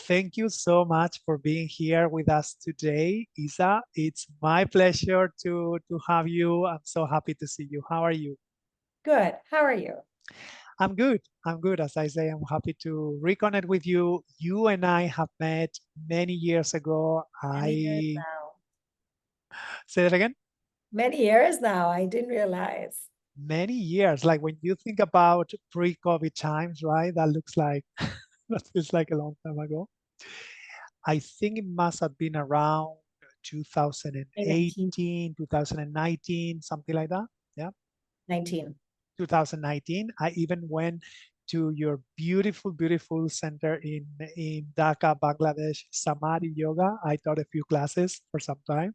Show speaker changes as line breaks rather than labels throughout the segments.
Thank you so much for being here with us today, Isa. It's my pleasure to have you. I'm so happy to see you. How are you?
Good. How are you?
I'm good. I'm good. As I say, I'm happy to reconnect with you. You and I have met many years ago.
Many years
I
now.
say that again.
Many years now. I didn't realize.
Many years. Like when you think about pre-COVID times, right? That looks like that feels like a long time ago. I think it must have been around
Maybe
2018, 2019, something like that. Yeah,
19.
2019. I even went to your beautiful, beautiful center in Dhaka, Bangladesh, Samadi Yoga. I taught a few classes for some time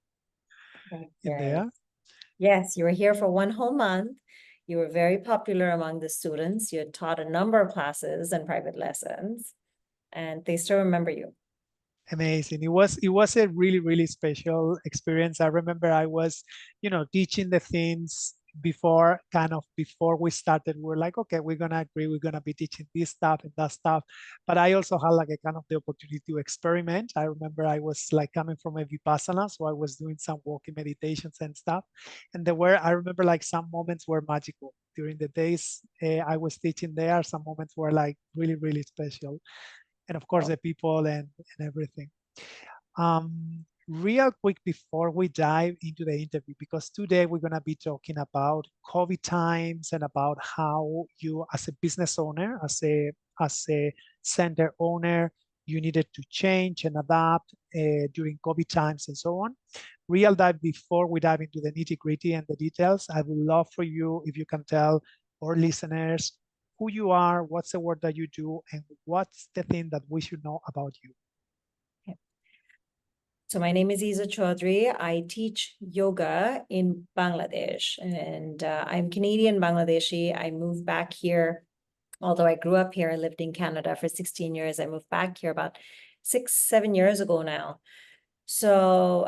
That's
in
right.
there.
Yes, you were here for one whole month. You were very popular among the students. You had taught a number of classes and private lessons, and they still remember you.
Amazing. It was a really, really special experience. I remember I was, teaching the things before we started. We were like, okay, we're gonna agree, we're gonna be teaching this stuff and that stuff. But I also had like a kind of the opportunity to experiment. I remember I was like coming from a Vipassana, so I was doing some walking meditations and stuff. And I remember like some moments were magical. During the days I was teaching there, some moments were like really, really special, and of course
Oh,
the people and everything. Real quick before we dive into the interview, because today we're going to be talking about COVID times and about how you, as a business owner, as a center owner, you needed to change and adapt during COVID times and so on. Real dive before we dive into the nitty gritty and the details. I would love for you if you can tell our listeners who you are, what's the work that you do, and what's the thing that we should know about you.
okay. So my name is Eza Chowdhury. I teach yoga in Bangladesh, and I'm Canadian Bangladeshi. I moved back here. Although I grew up here, I lived in Canada for 16 years. I moved back here about 7 years ago now. So,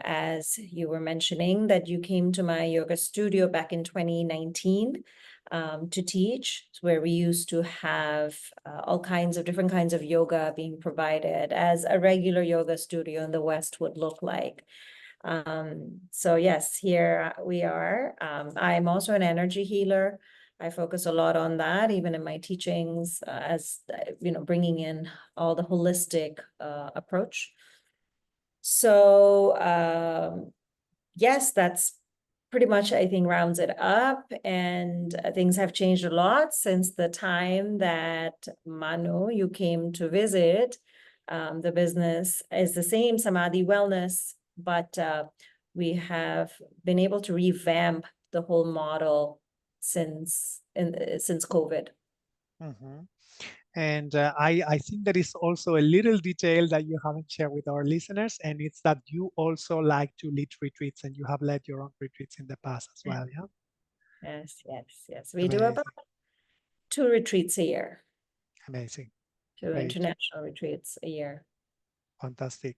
as you were mentioning that you came to my yoga studio back in 2019 to teach, where we used to have all kinds of different kinds of yoga being provided as a regular yoga studio in the West would look like. So yes, here we are. I'm also an energy healer. I focus a lot on that, even in my teachings, as bringing in all the holistic approach. So yes, that's pretty much, I think, rounds it up. And things have changed a lot since the time that Manu, you came to visit. The business is the same, Samadi Wellness, but we have been able to revamp the whole model since COVID.
Mhm. And I think there is also a little detail that you haven't shared with our listeners, and it's that you also like to lead retreats and you have led your own retreats in the past as well. Yeah.
Yes, yes, yes. We do about
Amazing.
2 retreats a year.
Amazing.
2
Great.
international retreats a year.
Fantastic.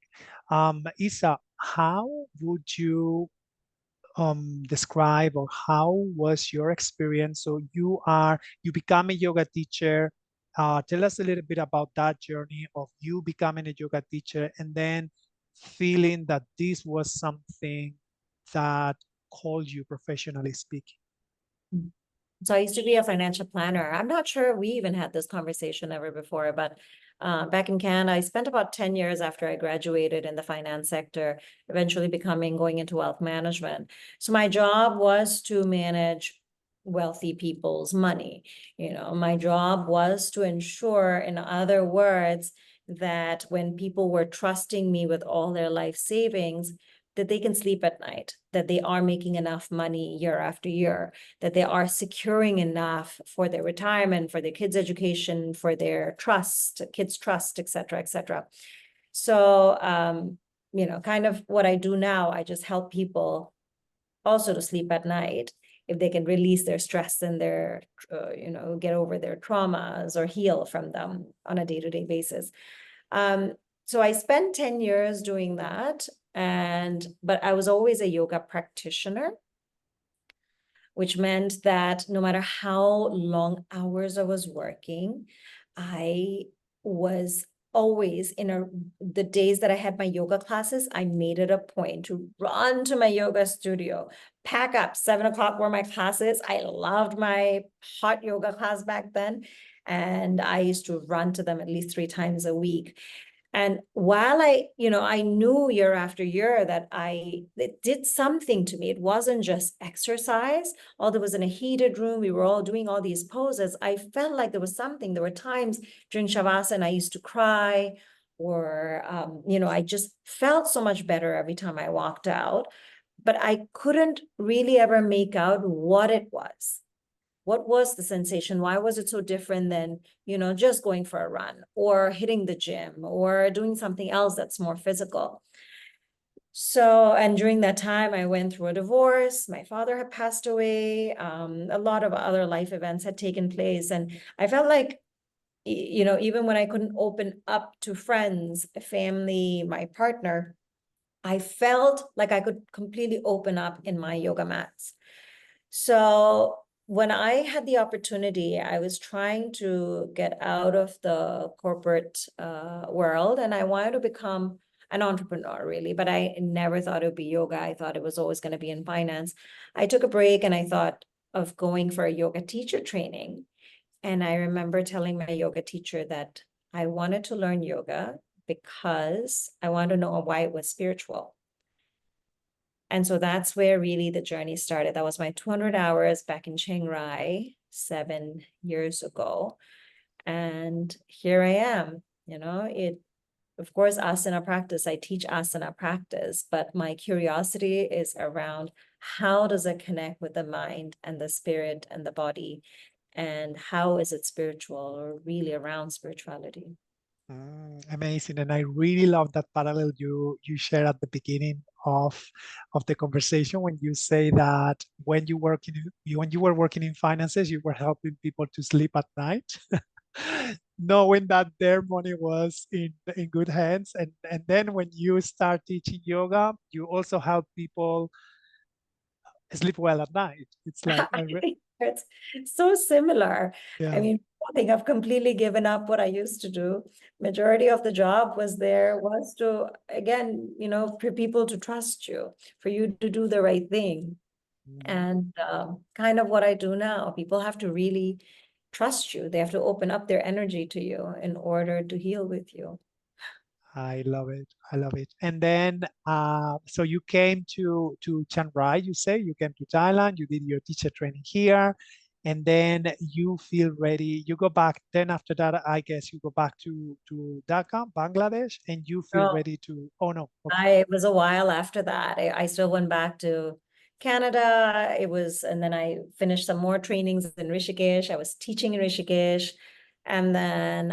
Isa, how would you describe, or how was your experience? So you become a yoga teacher. Tell us a little bit about that journey of you becoming a yoga teacher and then feeling that this was something that called you professionally speaking.
So I used to be a financial planner. I'm not sure we even had this conversation ever before, but back in Canada, I spent about 10 years after I graduated in the finance sector, eventually going into wealth management. So my job was to manage wealthy people's money. My job was to ensure, in other words, that when people were trusting me with all their life savings, that they can sleep at night, that they are making enough money year after year, that they are securing enough for their retirement, for their kids' education, for their kids' trust, et cetera, et cetera. So, kind of what I do now, I just help people also to sleep at night if they can release their stress and get over their traumas or heal from them on a day-to-day basis. So I spent 10 years doing that, but I was always a yoga practitioner, which meant that no matter how long hours I was working, I was always the days that I had my yoga classes, I made it a point to run to my yoga studio, pack up 7 o'clock were my classes. I loved my hot yoga class back then. And I used to run to them at least 3 times a week. And while I knew year after year that it did something to me, it wasn't just exercise. Although it was in a heated room, we were all doing all these poses. I felt like there was something. There were times during Shavasana I used to cry, or I just felt so much better every time I walked out. But I couldn't really ever make out what it was. What was the sensation? Why was it so different than, just going for a run or hitting the gym or doing something else that's more physical? So, and during that time, I went through a divorce. My father had passed away. A lot of other life events had taken place. And I felt like, even when I couldn't open up to friends, family, my partner, I felt like I could completely open up in my yoga mats. So when I had the opportunity, I was trying to get out of the corporate world, and I wanted to become an entrepreneur, really, but I never thought it would be yoga. I thought it was always going to be in finance. I took a break and I thought of going for a yoga teacher training. And I remember telling my yoga teacher that I wanted to learn yoga because I wanted to know why it was spiritual. And so that's where really the journey started. That was my 200 hours back in Chiang Rai 7 years ago. And here I am, of course, asana practice, I teach asana practice, but my curiosity is around how does it connect with the mind and the spirit and the body? And how is it spiritual, or really around spirituality?
Amazing, and I really love that parallel you shared at the beginning of the conversation when you say that when you were working in finances, you were helping people to sleep at night, knowing that their money was in good hands, and then when you start teaching yoga, you also help people sleep well at night. It's like
I think it's so similar. I
yeah.
mean, I think I've completely given up what I used to do. Majority of the job was to, again, for people to trust you, for you to do the right thing.
Mhm.
And kind of what I do now. People have to really trust you. They have to open up their energy to you in order to heal with you.
I love it. I love it. And then, so you came to Chiang Rai, you say, you came to Thailand, you did your teacher training here, and then you feel ready. You go back, then after that, I guess you go back to Dhaka, Bangladesh, and you feel
So
ready to, oh no, okay.
it was a while after that. I still went back to Canada. And then I finished some more trainings in Rishikesh. I was teaching in Rishikesh. And then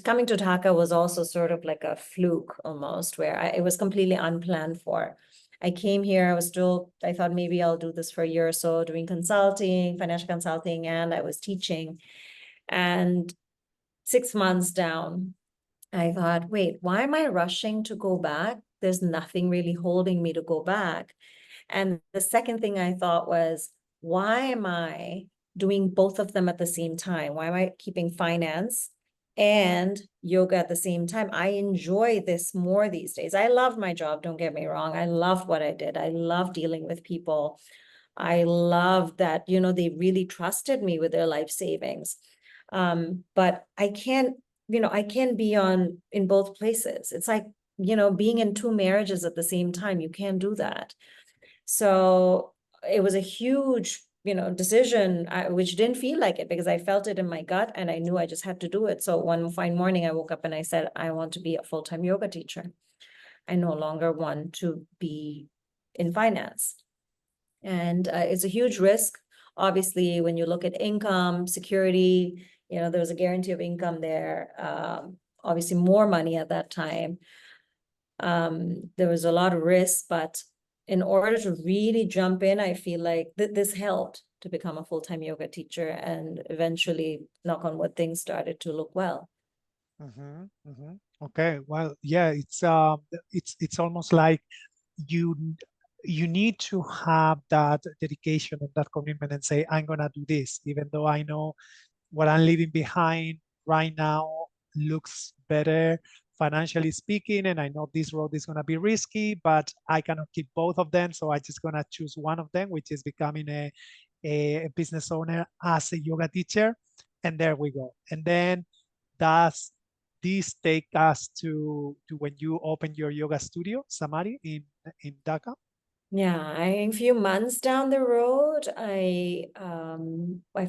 coming to Dhaka was also sort of like a fluke almost, where it was completely unplanned for. I came here, I thought maybe I'll do this for a year or so, doing consulting, financial consulting, and I was teaching. And 6 months down, I thought, wait, why am I rushing to go back? There's nothing really holding me to go back. And the second thing I thought was, why am I doing both of them at the same time? Why am I keeping finance and yoga at the same time? I enjoy this more these days. I love my job, don't get me wrong. I love what I did. I love dealing with people. I love that, they really trusted me with their life savings. But I can't be in both places. It's like, being in two marriages at the same time. You can't do that. So it was a huge, decision, which didn't feel like it because I felt it in my gut and I knew I just had to do it. So one fine morning I woke up and I said, I want to be a full-time yoga teacher. I no longer want to be in finance. And it's a huge risk. Obviously, when you look at income, security, there was a guarantee of income there. Obviously, more money at that time. There was a lot of risk, but in order to really jump in, I feel like this helped to become a full-time yoga teacher, and eventually, knock on wood, things started to look well.
Okay, well, yeah, it's almost like you you need to have that dedication and that commitment and say, I'm gonna do this, even though I know what I'm leaving behind right now looks better financially speaking, and I know this road is going to be risky, but I cannot keep both of them, so I just going to choose one of them, which is becoming a business owner as a yoga teacher. And there we go. And then does this take us to when you open your yoga studio, Samadi, in Dhaka?
Yeah, a few months down the road, I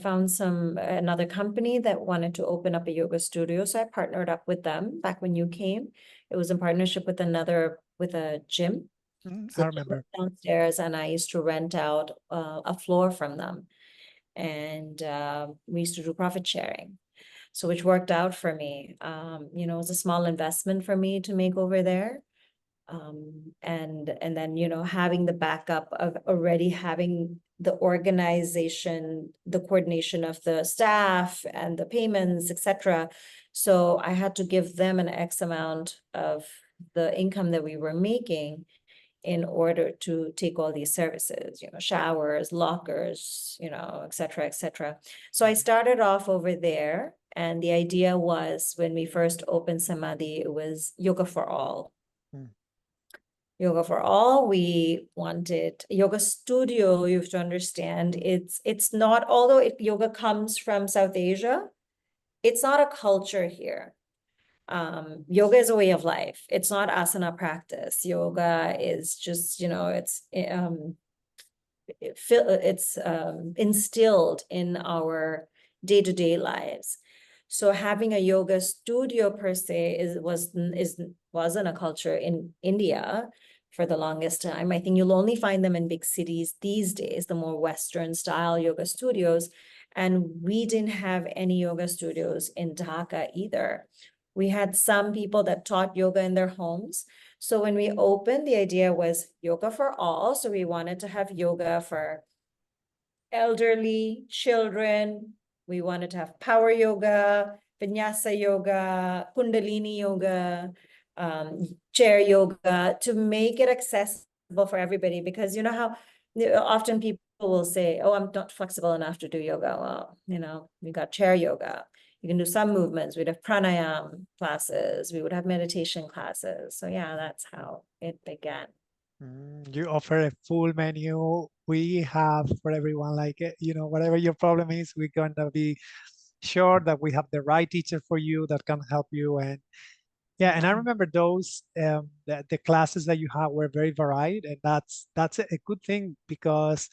found another company that wanted to open up a yoga studio. So I partnered up with them back when you came. It was in partnership with a gym. So
I
the gym was
remember.
downstairs, and I used to rent out a floor from them. And we used to do profit sharing. So which worked out for me. It was a small investment for me to make over there. And then, having the backup of already having the organization, the coordination of the staff and the payments, etc. So I had to give them an X amount of the income that we were making in order to take all these services, showers, lockers, etc., etc. So I started off over there, and the idea was, when we first opened Samadi, it was yoga for all.
Mm.
Yoga for all. We wanted yoga studio. You have to understand, it's not, although yoga comes from South Asia, it's not a culture here. Yoga is a way of life. It's not asana practice. Yoga is just, it's instilled in our day-to-day lives. So having a yoga studio per se wasn't a culture in India for the longest time. I think you'll only find them in big cities these days, the more Western style yoga studios. And we didn't have any yoga studios in Dhaka either. We had some people that taught yoga in their homes. So when we opened, the idea was yoga for all. So we wanted to have yoga for elderly, children. We wanted to have power yoga, vinyasa yoga, kundalini yoga, chair yoga, to make it accessible for everybody. Because you know how often people will say, oh, I'm not flexible enough to do yoga. Well, we got chair yoga. You can do some movements. We'd have pranayam classes. We would have meditation classes. So yeah, that's how it began.
You offer a full menu. We have for everyone, like, whatever your problem is, we're going to be sure that we have the right teacher for you that can help you. And yeah, and I remember those the classes that you have were very varied, and that's a good thing, because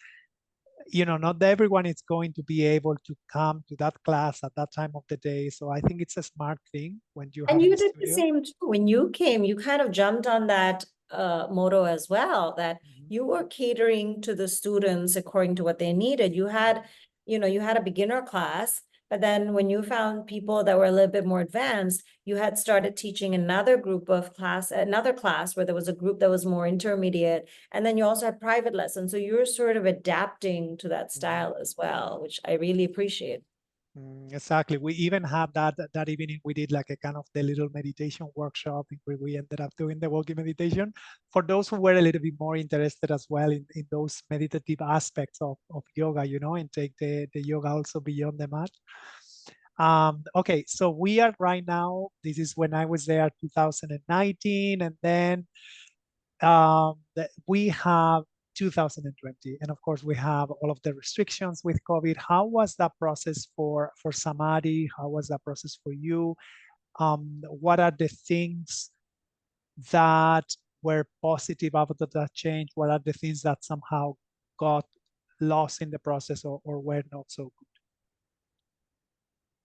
not everyone is going to be able to come to that class at that time of the day. So I think it's a smart thing when you
And
have a
you did the
studio.
same too. When you came, you kind of jumped on that motto as well, that
Mhm.
you were catering to the students according to what they needed. You had a beginner class, but then when you found people that were a little bit more advanced, you had started teaching another class where there was a group that was more intermediate. And then you also had private lessons. So you're sort of adapting to that
Mhm.
style as well, which I really appreciate.
Exactly. We even had that evening. We did like a kind of the little meditation workshop where we ended up doing the walking meditation for those who were a little bit more interested as well in those meditative aspects of yoga, and take the yoga also beyond the mat. Okay, so we are right now, this is when I was there, 2019, and then we have 2020, and of course we have all of the restrictions with COVID. How was that process for Samadi? How was that process for you? What are the things that were positive after that change? What are the things that somehow got lost in the process, or were not so good?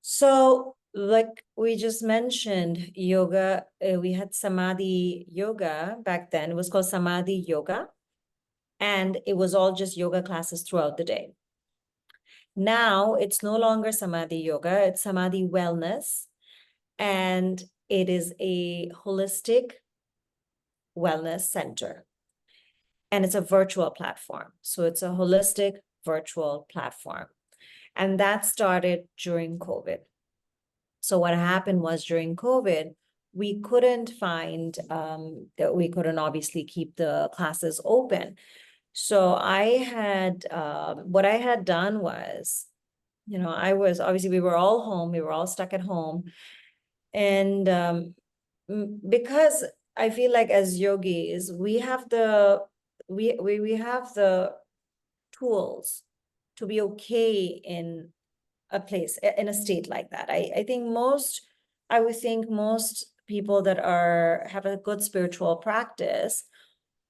So, like we just mentioned, yoga, we had Samadhi yoga back then. It was called Samadhi yoga, and it was all just yoga classes throughout the day. Now it's no longer Samadhi yoga, it's Samadhi wellness, and it is a holistic wellness center. And it's a virtual platform. So it's a holistic virtual platform. And that started during COVID. So what happened was, during COVID, we couldn't find that we couldn't obviously keep the classes open. So what I had done was, I was, obviously we were all home, we were all stuck at home. And because I feel like as yogis, we have the we have the tools to be okay in a place, in a state like that. I think I would think most people that have a good spiritual practice,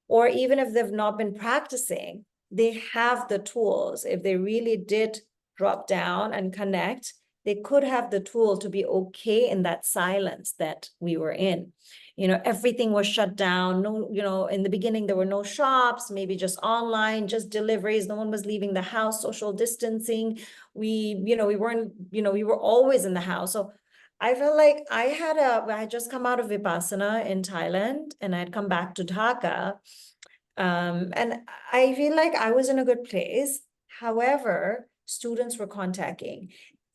or even if they've not been practicing, they have the tools. If they really did drop down and connect, they could have the tool to be okay in that silence that we were in. Everything was shut down. No, in the beginning, there were no shops, maybe just online, just deliveries. No one was leaving the house, social distancing. We weren't, we were always in the house. So I felt like I had just come out of Vipassana in Thailand, and I'd come back to Dhaka. And I feel like I was in a good place. However, students were contacting.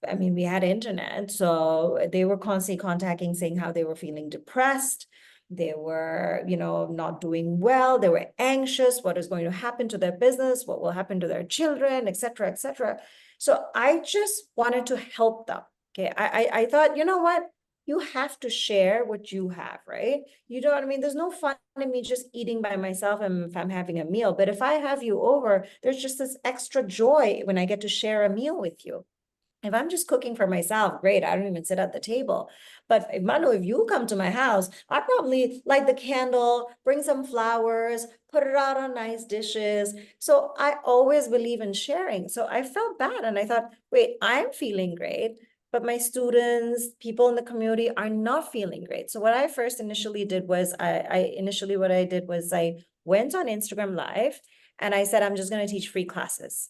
I mean, we had internet, so they were constantly contacting, saying how they were feeling depressed. They were, not doing well. They were anxious. What is going to happen to their business? What will happen to their children, et cetera, et cetera. So I just wanted to help them. Okay. I thought, you know what? You have to share what you have, right? You know what I mean? There's no fun in me just eating by myself if I'm having a meal. But if I have you over, there's just this extra joy when I get to share a meal with you. If I'm just cooking for myself, great. I don't even sit at the table. But Manu, if you come to my house, I probably light the candle, bring some flowers, put it out on nice dishes. So I always believe in sharing. So I felt bad and I thought, wait, I'm feeling great, but my students, people in the community are not feeling great. So what I first initially did was what I did was I went on Instagram Live and I said, I'm just going to teach free classes.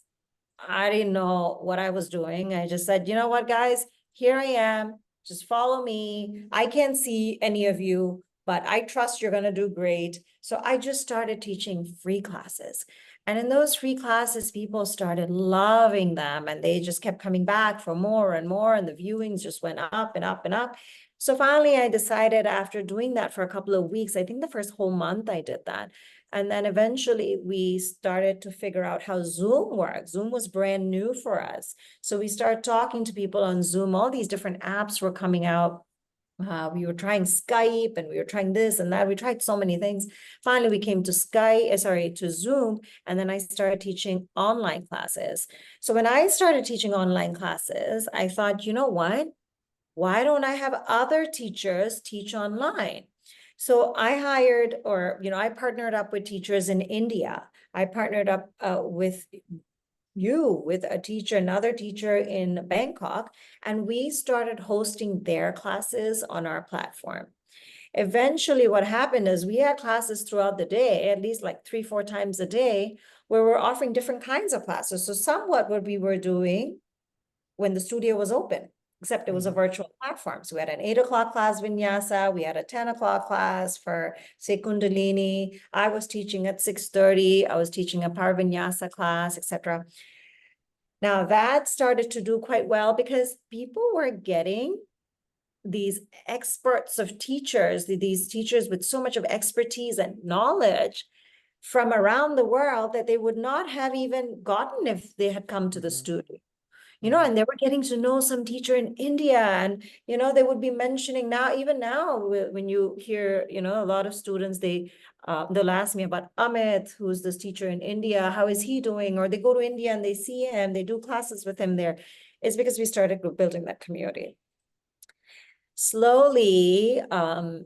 I didn't know what I was doing. I just said, you know what, guys, here I am. Just follow me. I can't see any of you, but I trust you're going to do great. So I just started teaching free classes. And in those free classes, people started loving them and they just kept coming back for more and more. And the viewings just went up and up and up. So finally, I decided after doing that for a couple of weeks, I think the first whole month I did that. And then eventually we started to figure out how Zoom works. Zoom was brand new for us. So we started talking to people on Zoom. All these different apps were coming out. We were trying Skype and we were trying this and that. We tried so many things. Finally, we came to to Zoom. And then I started teaching online classes. So when I started teaching online classes, I thought, you know what? Why don't I have other teachers teach online? So I I partnered up with teachers in India. I partnered up with another teacher in Bangkok, and we started hosting their classes on our platform. Eventually, what happened is we had classes throughout the day, at least like 3-4 times a day, where we're offering different kinds of classes. So somewhat what we were doing when the studio was open, except it was a virtual platform. So we had an 8 o'clock class vinyasa, we had a 10 o'clock class for say Kundalini. I was teaching at 6:30. I was teaching a power vinyasa class, etc. Now that started to do quite well because people were getting these experts of teachers, these teachers with so much of expertise and knowledge from around the world that they would not have even gotten if they had come to the studio. And they were getting to know some teacher in India, and, they would be mentioning even now, when you hear, a lot of students, they'll ask me about Amit, who's this teacher in India, how is he doing? Or they go to India and they see him, they do classes with him there. It's because we started building that community. Slowly,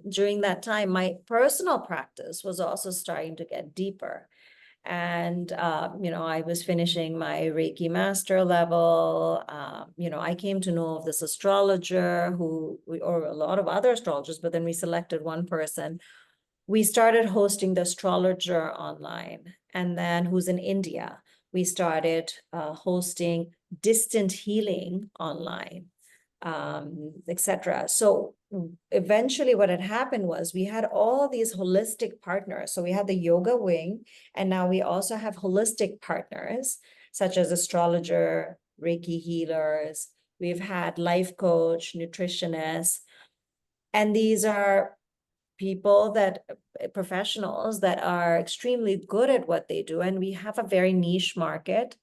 during that time, my personal practice was also starting to get deeper. And, I was finishing my Reiki master level. I came to know of this astrologer or a lot of other astrologers, but then we selected one person. We started hosting the astrologer online, and then who's in India. We started hosting distant healing online, etc. So eventually what had happened was we had all these holistic partners. So we had the yoga wing, and now we also have holistic partners, such as astrologer, Reiki healers. We've had life coach, nutritionists, and these are professionals that are extremely good at what they do. And we have a very niche market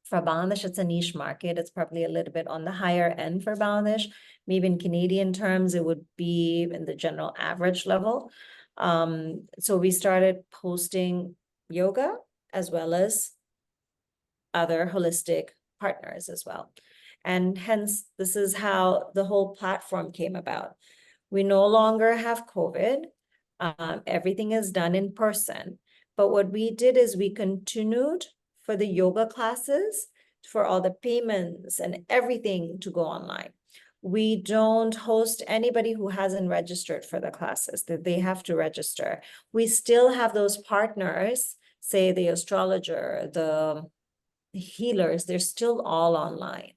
For Bangladesh, it's a niche market. It's probably a little bit on the higher end for Bangladesh. Maybe in Canadian terms, it would be in the general average level. So we started posting yoga as well as other holistic partners as well. And hence, this is how the whole platform came about. We no longer have COVID. Everything is done in person. But what we did is we continued for the yoga classes, for all the payments and everything to go online. We don't host anybody who hasn't registered for the classes, that they have to register. We still have those partners, say the astrologer, the healers, they're still all online.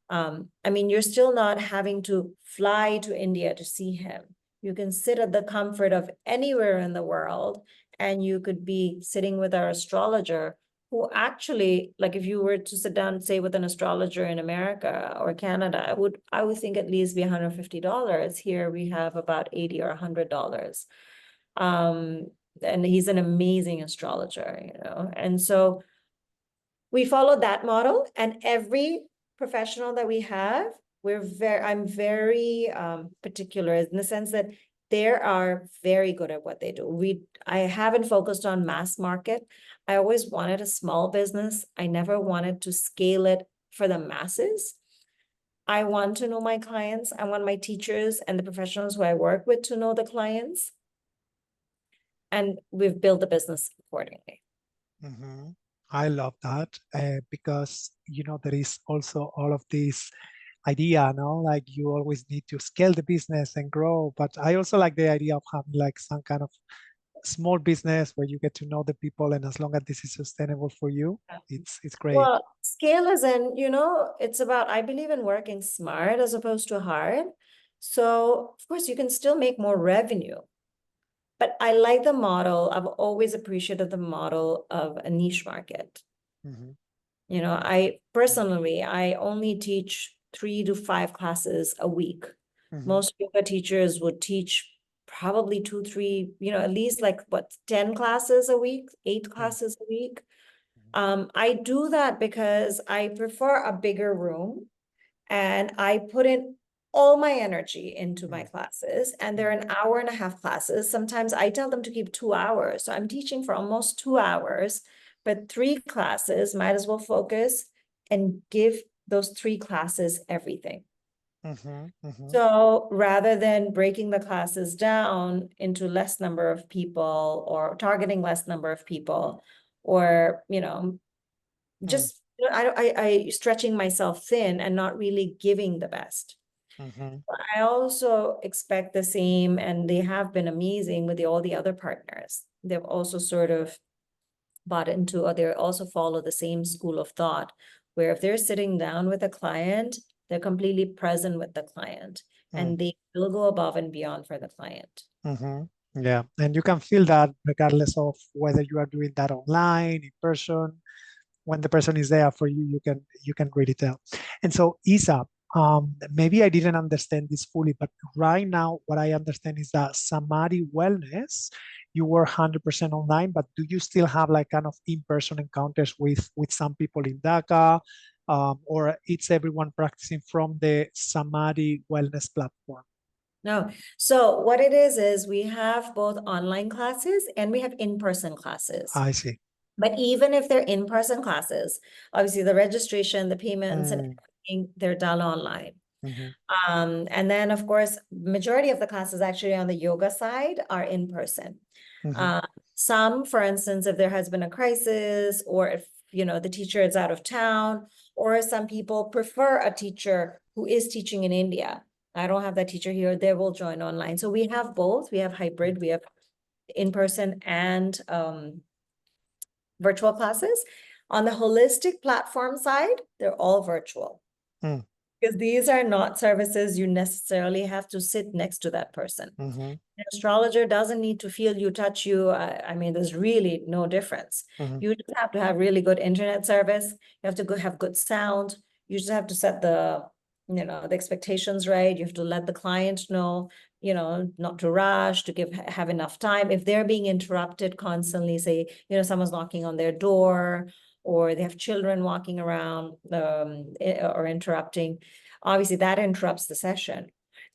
I mean, you're still not having to fly to India to see him. You can sit at the comfort of anywhere in the world, and you could be sitting with our astrologer who actually, like if you were to sit down, say with an astrologer in America or Canada, I would think at least be $150. Here we have about $80 or $100. And he's an amazing astrologer, you know, and so we follow that model, and every professional that we have, I'm very particular in the sense that they are very good at what they do. I haven't focused on mass market. I always wanted a small business. I never wanted to scale it for the masses. I want to know my clients. I want my teachers and the professionals who I work with to know the clients. And we've built the business accordingly.
Mhm. I love that because, you know, there is also all of this idea, no? Like you always need to scale the business and grow. But I also like the idea of having like some kind of small business where you get to know the people, and as long as this is sustainable for you, it's great.
Well, scale is in, you know, it's about, I believe in working smart as opposed to hard. So of course you can still make more revenue. But I like the model. I've always appreciated the model of a niche market.
Mhm.
You know, I personally, I only teach 3 to 5 classes a week.
Mhm.
Most yoga teachers would teach probably 2, 3, you know, at least like what, 10 classes a week, 8 classes a week. I do that because I prefer a bigger room, and I put in all my energy into my classes, and they're an hour and a half classes. Sometimes I tell them to keep 2 hours. So I'm teaching for almost 2 hours, but 3 classes, might as well focus and give those 3 classes everything. So rather than breaking the classes down into less number of people or targeting less number of people, or, you know, just I stretching myself thin and not really giving the best. I also expect the same, and they have been amazing with all the other partners. They've also sort of bought into, or they also follow the same school of thought, where if they're sitting down with a client, they're completely present with the client, and they will go above and beyond for the client.
Yeah, and you can feel that regardless of whether you are doing that online, in person. When the person is there for you, you can really tell. And so, Isa, maybe I didn't understand this fully, but right now what I understand is that Samadi Wellness, you were 100% online, but do you still have like kind of in-person encounters with some people in Dhaka, or it's everyone practicing from the Samadi Wellness platform?
No. So what it is we have both online classes and we have in-person classes.
I see.
But even if they're in-person classes, obviously the registration, the payments, and everything, they're done online. And then, of course, majority of the classes actually on the yoga side are in person. Some, for instance, if there has been a crisis, or if, you know, the teacher is out of town, or some people prefer a teacher who is teaching in India. I don't have that teacher here, they will join online. So we have both. We have hybrid, we have in-person and virtual classes. On the holistic platform side, they're all virtual. Because these are not services you necessarily have to sit next to that person. An astrologer doesn't need to feel you, touch you. I mean, there's really no difference. You just have to have really good internet service. You have to have good sound. You just have to set the, you know, the expectations right. You have to let the client know, you know, not to rush, to have enough time. If they're being interrupted constantly, say, you know, someone's knocking on their door, or they have children walking around or interrupting, obviously that interrupts the session.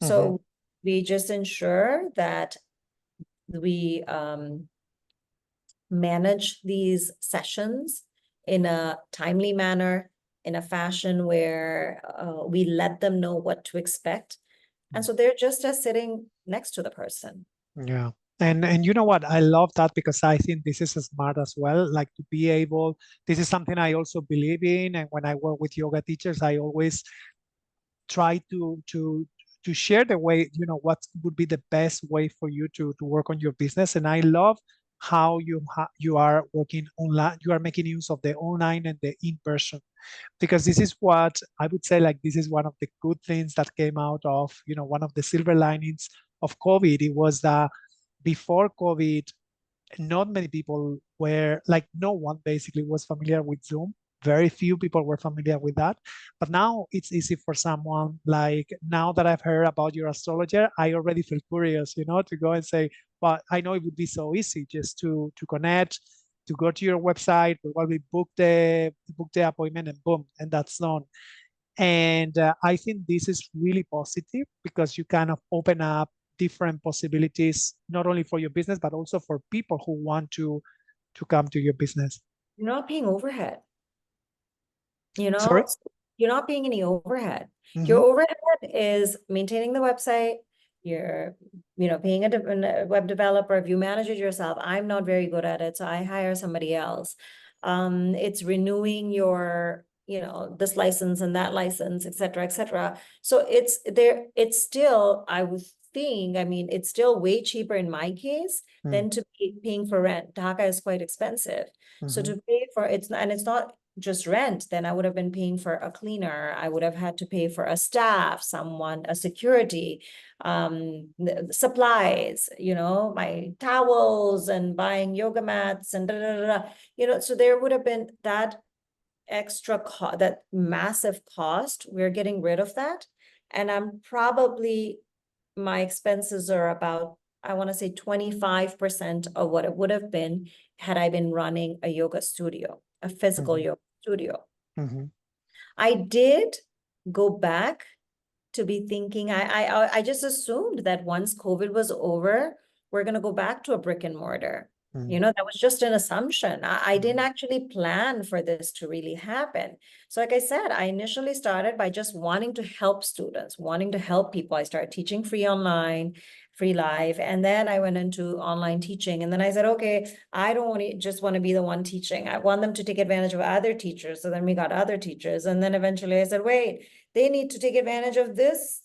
So we just ensure that we manage these sessions in a timely manner, in a fashion where we let them know what to expect. And so they're just as sitting next to the person.
Yeah. And you know what? I love that because I think this is smart as well. Like to be able, this is something I also believe in. And when I work with yoga teachers, I always try to share the way, what would be the best way for you to work on your business. And I love how you are working online, you are making use of the online and the in-person, because this is what I would say, like this is one of the good things that came out of, one of the silver linings of COVID. It was that before COVID, not many people were, like, no one basically was familiar with Zoom. Very few people were familiar with that. But now it's easy for someone, like now that I've heard about your astrologer, I already feel curious, to go and say, well, I know it would be so easy just to connect, to go to your website, probably book the appointment, and boom, and that's done. And I think this is really positive because you kind of open up different possibilities, not only for your business, but also for people who want to come to your business.
You're not paying overhead.
Sorry?
You're not paying any overhead. Your
Mm-hmm.
overhead is maintaining the website. You're, paying a web developer. If you manage it yourself, I'm not very good at it, so I hire somebody else. It's renewing your, this license and that license, et cetera, et cetera. So it's there. It's still, I was thinking, I mean, it's still way cheaper in my case than to be paying for rent. Dhaka is quite expensive. So to pay for it's not just rent, then I would have been paying for a cleaner. I would have had to pay for a staff, someone, a security, the supplies, my towels and buying yoga mats and so there would have been that extra cost, that massive cost. We're getting rid of that. And my expenses are about, I want to say 25% of what it would have been had I been running a yoga studio, a physical yoga studio. I did go back to be thinking, I just assumed that once COVID was over, we're going to go back to a brick and mortar. That was just an assumption. I didn't actually plan for this to really happen. So like I said, I initially started by just wanting to help students, wanting to help people. I started teaching free online, free live, and then I went into online teaching. And then I said, okay, I don't want to be the one teaching. I want them to take advantage of other teachers. So then we got other teachers. And then eventually I said, wait, they need to take advantage of this,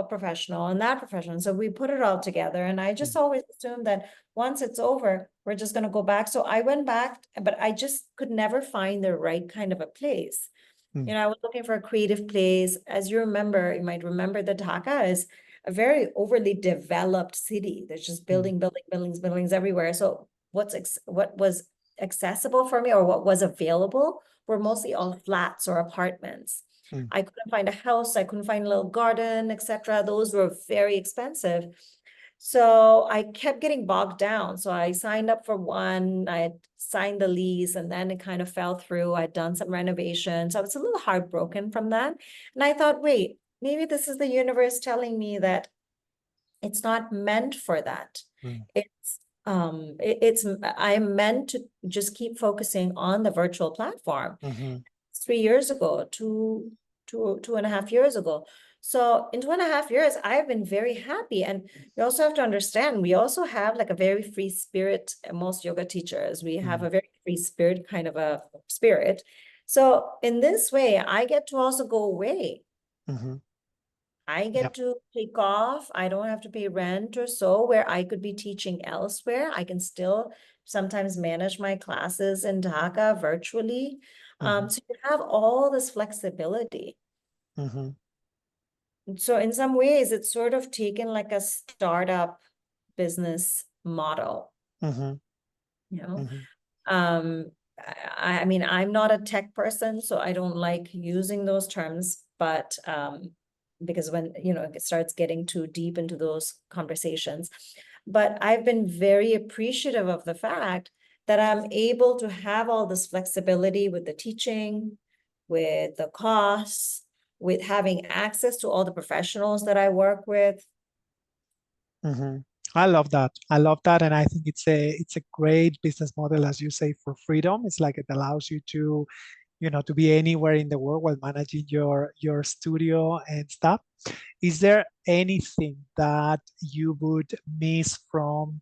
professional and that professional. So we put it all together. And I just always assumed that once it's over, we're just going to go back. So I went back, but I just could never find the right kind of a place. I was looking for a creative place. As you might remember that Dhaka is a very overly developed city. There's just buildings everywhere. So what was accessible for me, or what was available, were mostly all flats or apartments. I couldn't find a house. I couldn't find a little garden, etc. Those were very expensive. So I kept getting bogged down. So I signed up for one, I had signed the lease, and then it kind of fell through. I'd done some renovations. So I was a little heartbroken from that. And I thought, wait, maybe this is the universe telling me that it's not meant for that. I'm meant to just keep focusing on the virtual platform. 3 years ago, two and a half years ago. So in 2.5 years, I've been very happy. And you also have to understand, we also have like a very free spirit. Most yoga teachers, we have a very free spirit, kind of a spirit. So in this way, I get to also go away. I get to take off. I don't have to pay rent or so, where I could be teaching elsewhere. I can still sometimes manage my classes in Dhaka virtually. So you have all this flexibility. So in some ways, it's sort of taken like a startup business model. I mean, I'm not a tech person, so I don't like using those terms, but because when, it starts getting too deep into those conversations. But I've been very appreciative of the fact that I'm able to have all this flexibility with the teaching, with the costs, with having access to all the professionals that I work with.
Mhm. I love that. I love that, and I think it's a great business model, as you say, for freedom. It's like it allows you to, to be anywhere in the world while managing your studio and stuff. Is there anything that you would miss from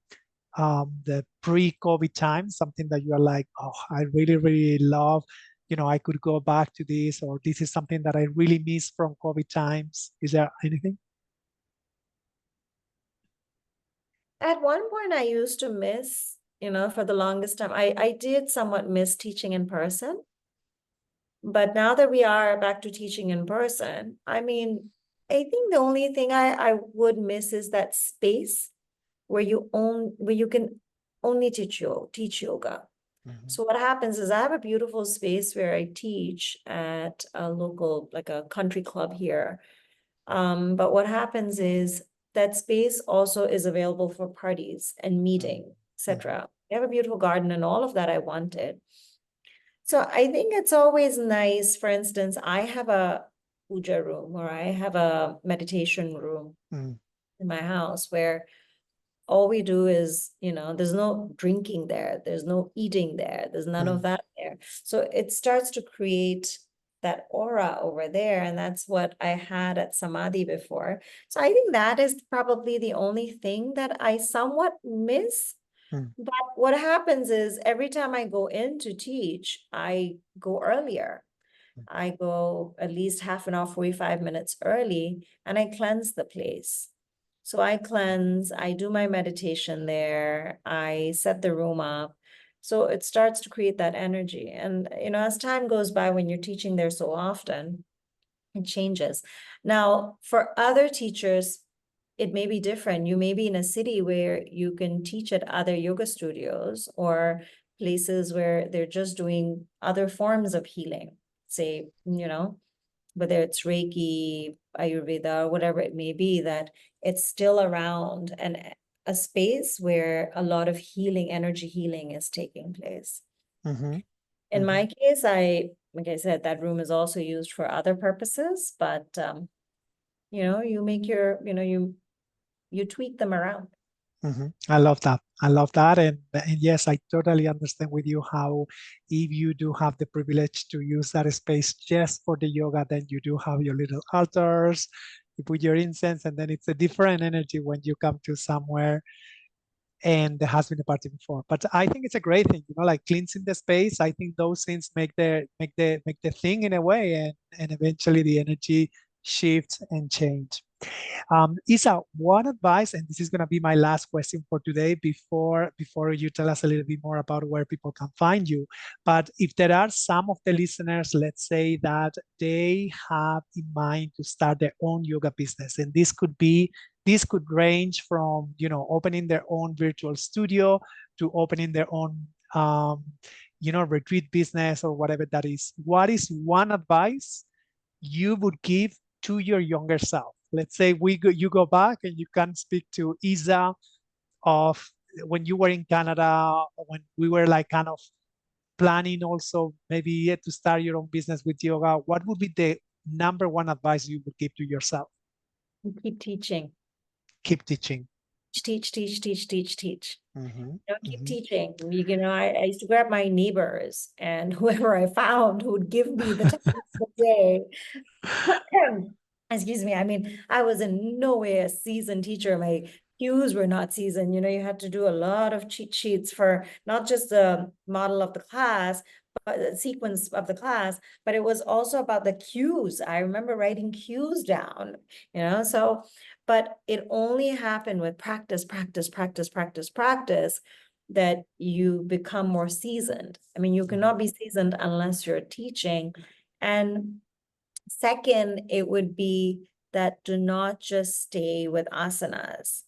the pre-COVID time? Something that you are like, oh, I really, really love. I could go back to this, or this is something that I really miss from COVID times. Is there anything?
At one point, I used to miss, for the longest time, I did somewhat miss teaching in person. But now that we are back to teaching in person, I mean, I think the only thing I would miss is that space where you can only teach yoga.
Mhm.
So what happens is I have a beautiful space where I teach at a local, like a country club here. But what happens is that space also is available for parties and
Mhm.
meeting,
Mhm.
etc. We have a beautiful garden and all of that I wanted. So I think it's always nice. For instance, I have a puja room or I have a meditation room
Mhm.
in my house where all we do is, there's no drinking there, there's no eating there, there's none of
Mhm.
that there. So it starts to create that aura over there. And that's what I had at Samadhi before. So I think that is probably the only thing that I somewhat miss.
Mhm.
But what happens is every time I go in to teach, I go earlier. I go at least half an hour, 45 minutes early, and I cleanse the place. So I cleanse, I do my meditation there, I set the room up. So it starts to create that energy. And, as time goes by, when you're teaching there so often, it changes. Now, for other teachers, it may be different. You may be in a city where you can teach at other yoga studios or places where they're just doing other forms of healing, say, whether it's Reiki, Ayurveda, or whatever it may be, that it's still around and a space where a lot of healing, energy healing is taking place.
Mhm.
In my
Mhm.
case, like I said, that room is also used for other purposes, but you make you tweak them around.
Mhm. I love that. I love that. And yes, I totally understand with you how if you do have the privilege to use that space just for the yoga, then you do have your little altars, you put your incense, and then it's a different energy when you come to somewhere and there has been a party before. But I think it's a great thing, like cleansing the space. I think those things make the thing in a way, and eventually the energy shifts and change. Isa, one advice, and this is going to be my last question for today before you tell us a little bit more about where people can find you. But if there are some of the listeners, let's say that they have in mind to start their own yoga business, and this could range from opening their own virtual studio to opening their own retreat business or whatever that is. What is one advice you would give to your younger self? Let's say you go back and you can speak to Isa of when you were in Canada, when we were like kind of planning also maybe to start your own business with yoga. What would be the number one advice you would give to yourself?
Keep teaching.
Keep teaching.
Teach, teach, teach, teach, teach.
Hmm.
Keep
Hmm.
teaching. I used to grab my neighbors and whoever I found who would give me the time of the day. Excuse me. I mean, I was in no way a seasoned teacher. My cues were not seasoned. You had to do a lot of cheat sheets for not just the model of the class, but the sequence of the class, but it was also about the cues. I remember writing cues down, so, but it only happened with practice, practice, practice, practice, practice, that you become more seasoned. I mean, you cannot be seasoned unless you're teaching. And second, it would be that do not just stay with asanas.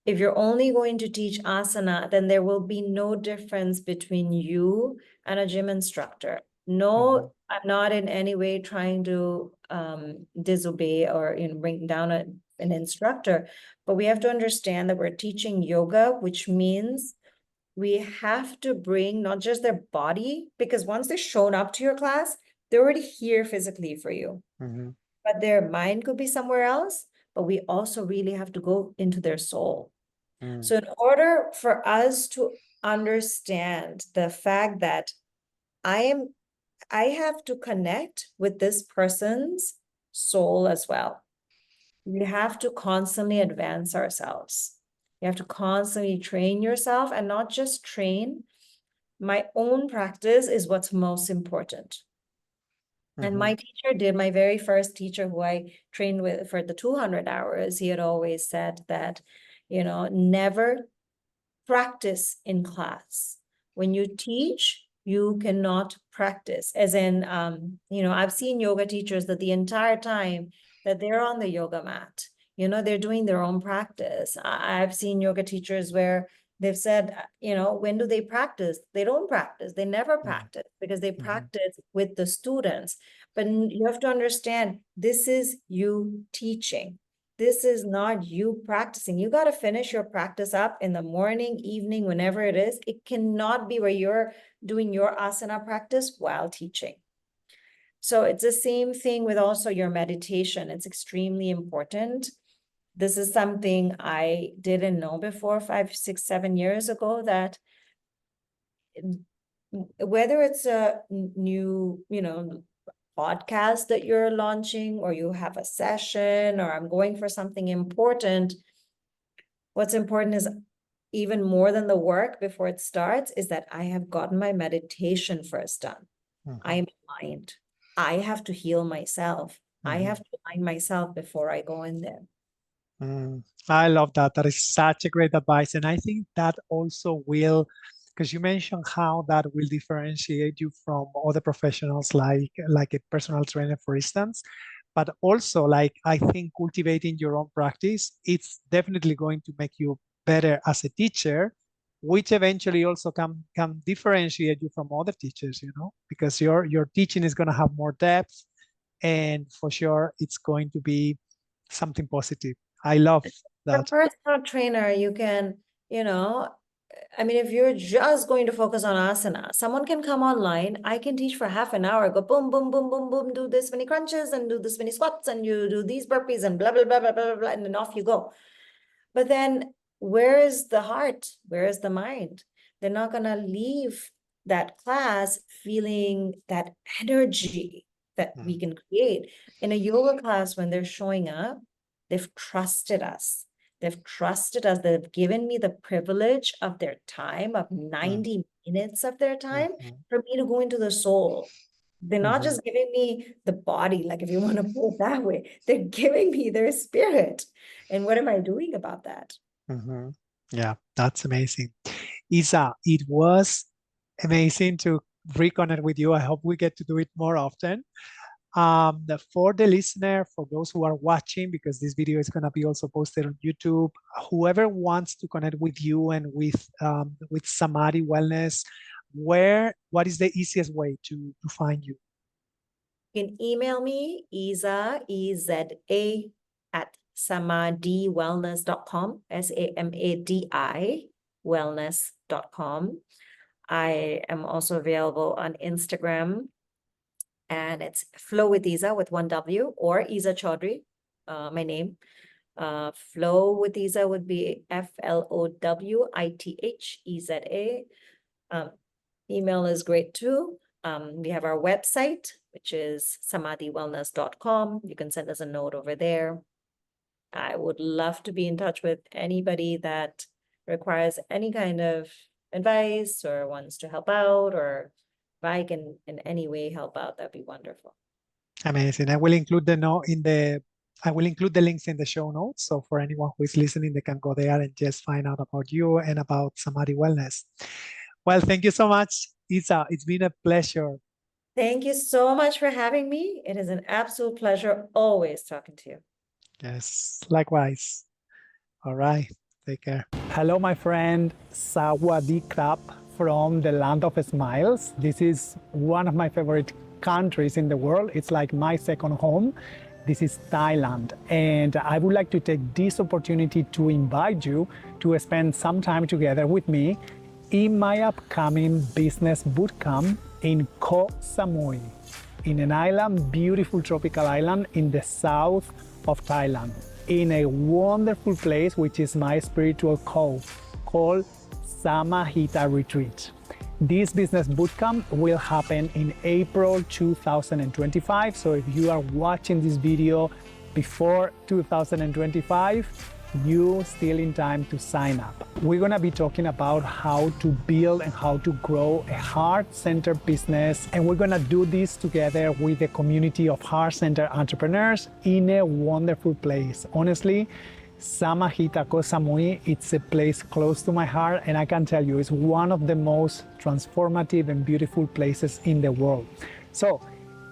If you're only going to teach asana, then there will be no difference between you and a gym instructor.
Hmm.
No, I'm not in any way trying to disobey or bring down an instructor, but we have to understand that we're teaching yoga, which means we have to bring not just their body, because once they're shown up to your class, they're already here physically for you, but their mind could be somewhere else. But we also really have to go into their soul. So in order for us to understand the fact that I have to connect with this person's soul as well, we have to constantly advance ourselves. You have to constantly train yourself, and not just train. My own practice is what's most important. And my teacher did, my very first teacher who I trained with for the 200 hours, he had always said that, never practice in class. When you teach, you cannot practice. As in, I've seen yoga teachers that the entire time that they're on the yoga mat, they're doing their own practice. I've seen yoga teachers where they've said, when do they practice? They don't practice. They never practice because they practice with the students. But you have to understand, this is you teaching. This is not you practicing. You got to finish your practice up in the morning, evening, whenever it is. It cannot be where you're doing your asana practice while teaching. So it's the same thing with also your meditation. It's extremely important. This is something I didn't know before 5, 6, 7 years ago, that whether it's a new, podcast that you're launching, or you have a session, or I'm going for something important, what's important is, even more than the work before it starts, is that I have gotten my meditation first done. I am aligned. I have to heal myself. I have to align myself before I go in there.
I love that. That is such a great advice. And I think that also will, because you mentioned how that will differentiate you from other professionals, like a personal trainer, for instance. But also, like, I think cultivating your own practice, it's definitely going to make you better as a teacher, which eventually also can differentiate you from other teachers, because your teaching is going to have more depth, and for sure it's going to be something positive. I love
For a
that.
personal trainer, you can, if you're just going to focus on asana, someone can come online. I can teach for half an hour, go boom, boom, boom, boom, boom, do this many crunches and do this many squats, and you do these burpees and blah, blah, blah, blah, blah, blah, and then off you go. But then where is the heart? Where is the mind? They're not going to leave that class feeling that energy that we can create. In a yoga class, when they're showing up, they've trusted us. They've trusted us. They've given me the privilege of their time, of 90 minutes of their time, for me to go into the soul. They're not just giving me the body, like, if you want to put it that way, they're giving me their spirit. And what am I doing about that?
Yeah, that's amazing. Isa, it was amazing to reconnect with you. I hope we get to do it more often. For the listener, for those who are watching, because this video is going to be also posted on YouTube, whoever wants to connect with you and with Samadi Wellness, what is the easiest way to find you?
You can email me, Eza, E-Z-A, at samadiwellness.com, S-A-M-A-D-I, wellness.com. I am also available on Instagram, and it's Flow with Eza with 1 W, or Eza Chowdhury, my name. Flow with Eza would be FLOWITHEZA. Email is great too. We have our website, which is samadiwellness.com. You can send us a note over there. I would love to be in touch with anybody that requires any kind of advice or wants to help out, or if I can in any way help out, that'd be wonderful.
Amazing. I will include the links in the show notes. So for anyone who is listening, they can go there and just find out about you and about Samadi Wellness. Well, thank you so much, Isa. It's been a pleasure.
Thank you so much for having me. It is an absolute pleasure always talking to you.
Yes, likewise. All right, take care.
Hello, my friend. Sawadee Krap from the Land of Smiles. This is one of my favorite countries in the world. It's like my second home. This is Thailand. And I would like to take this opportunity to invite you to spend some time together with me in my upcoming business bootcamp in Koh Samui, in an island, beautiful tropical island in the south of Thailand, in a wonderful place which is my spiritual cove called Samadi Retreat. This business bootcamp will happen in April 2025. So if you are watching this video before 2025, you're still in time to sign up. We're gonna be talking about how to build and how to grow a heart-centered business. And we're gonna do this together with a community of heart-centered entrepreneurs in a wonderful place. Honestly, Samadi Koh Samui, it's a place close to my heart, and I can tell you it's one of the most transformative and beautiful places in the world. So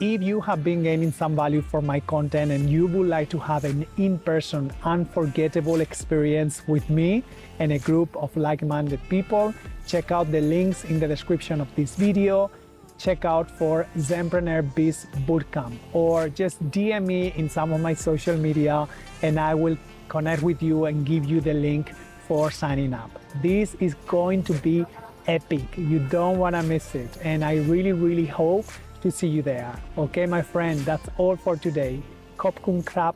if you have been gaining some value from my content and you would like to have an in-person, unforgettable experience with me and a group of like-minded people, check out the links in the description of this video. Check out for Zenpreneur Biz Bootcamp, or just DM me in some of my social media and I will connect with you and give you the link for signing up. This is going to be epic. You don't want to miss it. And I really, really hope to see you there. Okay, my friend, that's all for today. Khop kun krap.